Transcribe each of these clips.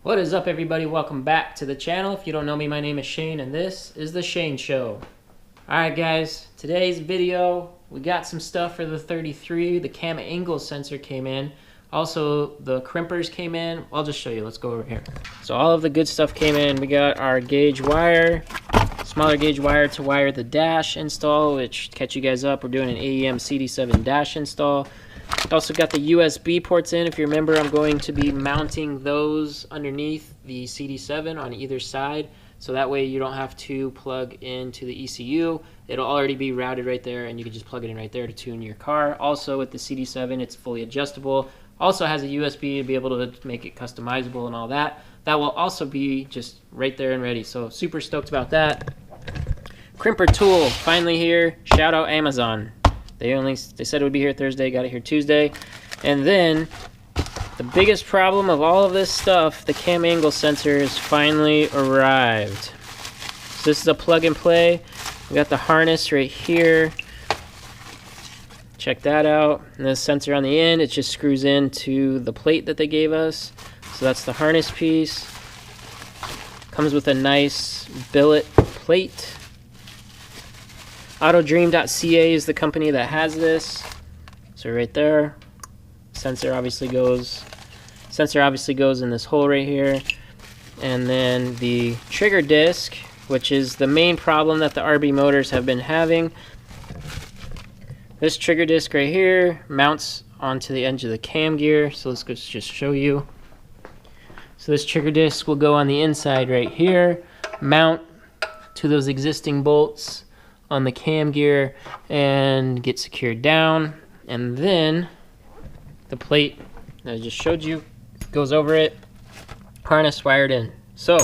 What is up, everybody? Welcome back to the channel. If you don't know me, my name is Shane and this is the Shane Show. Alright guys, today's video, we got some stuff for the 33. The cam angle sensor came in. Also, the crimpers came in. I'll just show you. Let's go over here. So all of the good stuff came in. We got our gauge wire, smaller gauge wire to wire the dash install, which, to catch you guys up, we're doing an AEM CD7 dash install. Also got the USB ports in. If you remember, I'm going to be mounting those underneath the CD7 on either side, so that way you don't have to plug into the ECU. It'll already be routed right there, and you can just plug it in right there to tune your car. Also, with the CD7, it's fully adjustable. Also has a USB to be able to make it customizable and all that. That will also be just right there and ready, so super stoked about that. Crimper tool, finally here. Shout out Amazon. They said it would be here Thursday, got it here Tuesday. And then the biggest problem of all of this stuff, the cam angle sensor has finally arrived. So this is a plug and play. We got the harness right here. Check that out. And the sensor on the end, it just screws into the plate that they gave us. So that's the harness piece. Comes with a nice billet plate. Autodream.ca is the company that has this. So right there, sensor obviously goes in this hole right here. And then the trigger disc, which is the main problem that the RB motors have been having. This trigger disc right here mounts onto the edge of the cam gear. So let's just show you. So this trigger disc will go on the inside right here, mount to those existing bolts on the cam gear and get secured down, and then the plate that I just showed you goes over it, harness wired in. So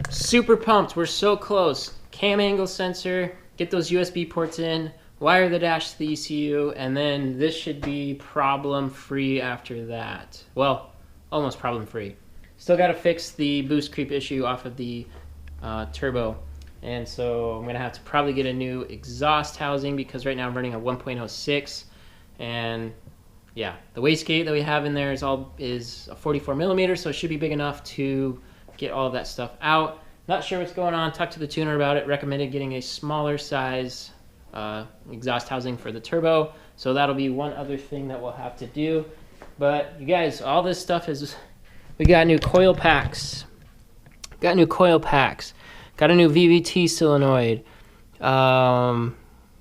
super pumped, we're so close. Cam angle sensor, get those USB ports in, wire the dash to the ECU, and then this should be problem free after that. Well, almost problem free. Still got to fix the boost creep issue off of the turbo. And so I'm going to have to probably get a new exhaust housing, because right now I'm running a 1.06, and yeah, the wastegate that we have in there is a 44 millimeter, so it should be big enough to get all of that stuff out. Not sure what's going on. Talked to the tuner about it. Recommended getting a smaller size exhaust housing for the turbo, so that'll be one other thing that we'll have to do. But you guys, all this stuff is, we got new coil packs. Got a new VVT solenoid,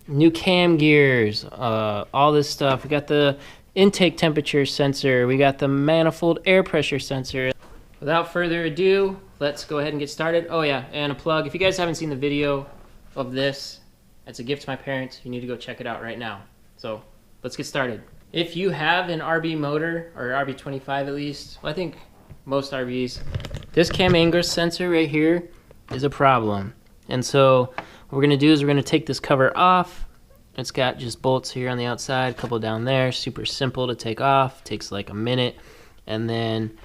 new cam gears, all this stuff. We got the intake temperature sensor. We got the manifold air pressure sensor. Without further ado, let's go ahead and get started. Oh yeah, and a plug. If you guys haven't seen the video of this, it's a gift to my parents. You need to go check it out right now. So let's get started. If you have an RB motor, or RB25 at least, well, I think most RBs, this cam angle sensor right here is a problem. And so what we're going to do is we're going to take this cover off. It's got just bolts here on the outside, a couple down there. Super simple to take off, takes like a minute. And then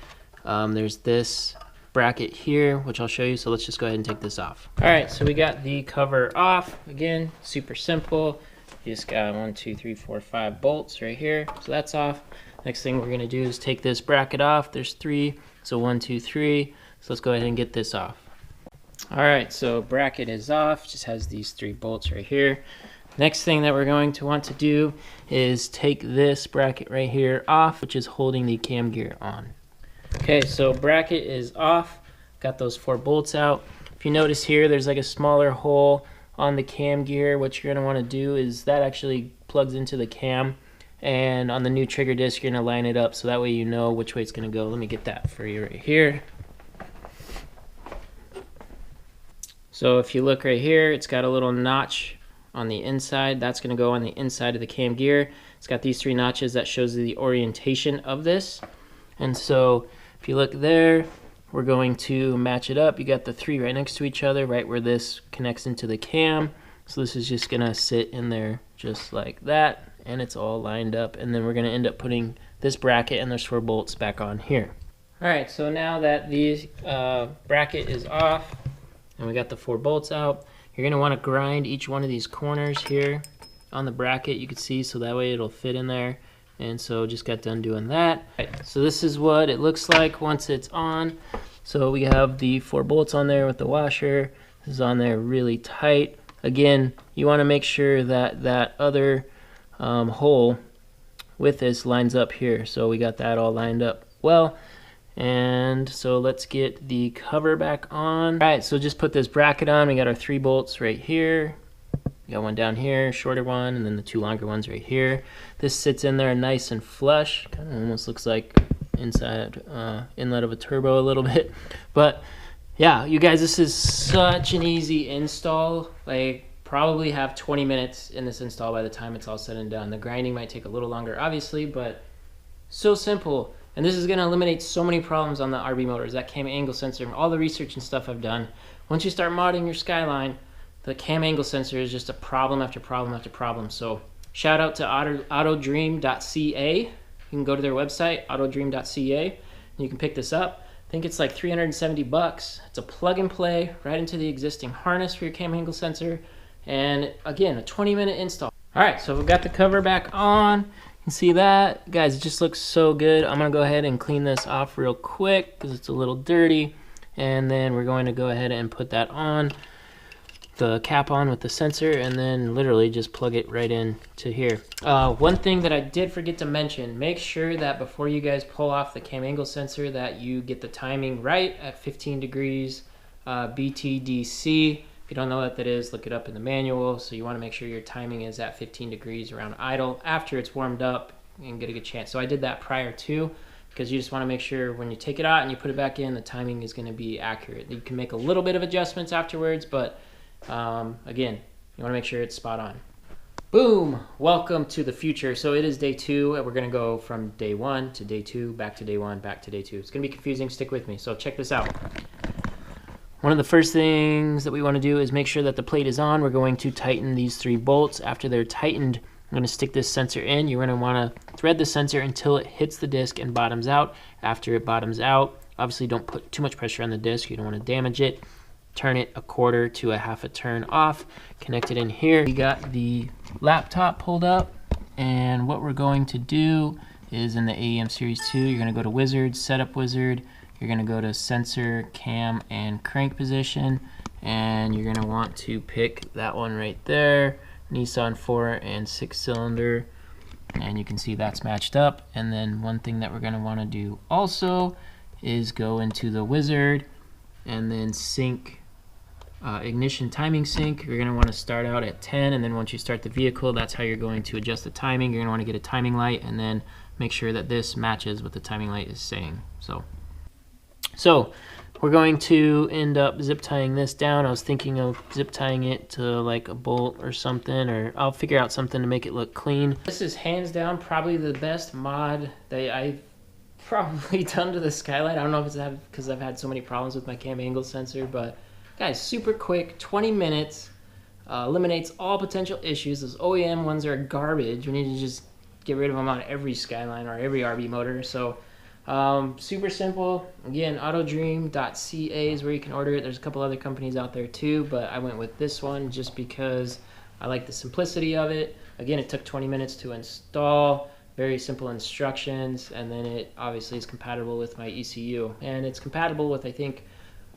there's this bracket here, which I'll show you. So let's just go ahead and take this off. Alright, so we got the cover off. Again, super simple. You just got 1, 2, 3, 4, 5 bolts right here. So that's off. Next thing we're going to do is take this bracket off. There's 3, so 1, 2, 3. So let's go ahead and get this off. Alright, so bracket is off, just has these 3 bolts right here. Next thing that we're going to want to do is take this bracket right here off, which is holding the cam gear on. Okay, so bracket is off, got those 4 bolts out. If you notice here, there's like a smaller hole on the cam gear. What you're going to want to do is that actually plugs into the cam, and on the new trigger disc you're going to line it up so that way you know which way it's going to go. Let me get that for you right here. So if you look right here, it's got a little notch on the inside. That's going to go on the inside of the cam gear. It's got these 3 notches that shows the orientation of this. And so if you look there, we're going to match it up. You got the 3 right next to each other, right where this connects into the cam. So this is just going to sit in there just like that, and it's all lined up. And then we're going to end up putting this bracket and those 4 bolts back on here. Alright, so now that the bracket is off, and we got the 4 bolts out, you're going to want to grind each one of these corners here on the bracket, you can see, so that way it'll fit in there and so just got done doing that. So this is what it looks like once it's on. So we have the 4 bolts on there with the washer. This is on there really tight. Again, you want to make sure that that other hole with this lines up here. So we got that all lined up well. And so let's get the cover back on. All right, so just put this bracket on. We got our 3 bolts right here. We got one down here, shorter one, and then the 2 longer ones right here. This sits in there nice and flush. Kind of almost looks like inside inlet of a turbo a little bit. But yeah, you guys, this is such an easy install. Like, probably have 20 minutes in this install by the time it's all said and done. The grinding might take a little longer, obviously, but so simple. And this is going to eliminate so many problems on the RB motors, that cam angle sensor, all the research and stuff I've done. Once you start modding your Skyline, the cam angle sensor is just a problem after problem after problem. So shout out to autodream.ca. You can go to their website, autodream.ca, and you can pick this up. I think it's like 370 bucks. It's a plug and play right into the existing harness for your cam angle sensor. And again, a 20-minute install. All right, so we've got the cover back on. You can see that. Guys, it just looks so good. I'm gonna go ahead and clean this off real quick because it's a little dirty. And then we're going to go ahead and put that on, the cap on with the sensor, and then literally just plug it right in to here. One thing that I did forget to mention, make sure that before you guys pull off the cam angle sensor that you get the timing right at 15 degrees BTDC. If you don't know what that is, look it up in the manual. So you want to make sure your timing is at 15 degrees around idle after it's warmed up and get a good chance. So I did that prior to, because you just want to make sure when you take it out and you put it back in, the timing is going to be accurate. You can make a little bit of adjustments afterwards, but again, you want to make sure it's spot on. Boom! Welcome to the future. So it is day 2, and we're going to go from day 1 to day 2, back to day 1, back to day 2. It's going to be confusing. Stick with me. So check this out. One of the first things that we want to do is make sure that the plate is on. We're going to tighten these 3 bolts. After they're tightened, I'm going to stick this sensor in. You're going to want to thread the sensor until it hits the disc and bottoms out. After it bottoms out, obviously don't put too much pressure on the disc. You don't want to damage it. Turn it a quarter to a half a turn off. Connect it in here. We got the laptop pulled up, and what we're going to do is in the AEM Series 2, you're going to go to Wizard, Setup Wizard. You're going to go to sensor, cam, and crank position, and you're going to want to pick that one right there, Nissan 4 and 6 cylinder, and you can see that's matched up. And then one thing that we're going to want to do also is go into the Wizard and then sync, ignition timing sync. You're going to want to start out at 10, and then once you start the vehicle, that's how you're going to adjust the timing. You're going to want to get a timing light and then make sure that this matches what the timing light is saying. So we're going to end up zip tying this down. I was thinking of zip tying it to like a bolt or something, or I'll figure out something to make it look clean. This is hands down probably the best mod that I've probably done to the Skyline. I don't know if it's because I've had so many problems with my cam angle sensor, but guys, super quick, 20 minutes, eliminates all potential issues. Those OEM ones are garbage. We need to just get rid of them on every Skyline or every RB motor. So super simple. Again, autodream.ca is where you can order it. There's a couple other companies out there too, but I went with this one just because I like the simplicity of it. Again, it took 20 minutes to install, very simple instructions, and then it obviously is compatible with my ECU, and it's compatible with, I think,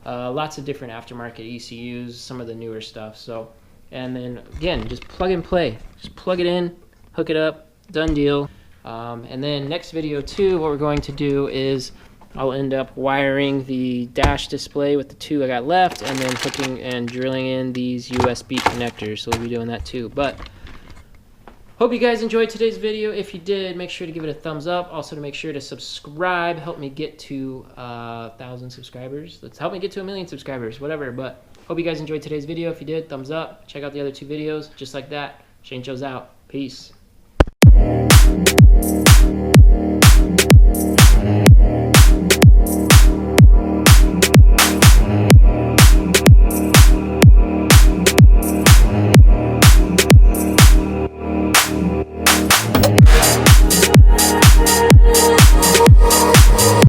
lots of different aftermarket ECUs, some of the newer stuff. So, and then again, just plug and play. Just plug it in, hook it up, done deal. And then next video too, what we're going to do is I'll end up wiring the dash display with the 2 I got left, and then hooking and drilling in these USB connectors. So we'll be doing that too. But hope you guys enjoyed today's video. If you did, make sure to give it a thumbs up. Also to make sure to subscribe. Help me get to 1,000 subscribers. Let's help me get to 1,000,000 subscribers, whatever. But hope you guys enjoyed today's video. If you did, thumbs up. Check out the other 2 videos just like that. Shane Joe's out. Peace.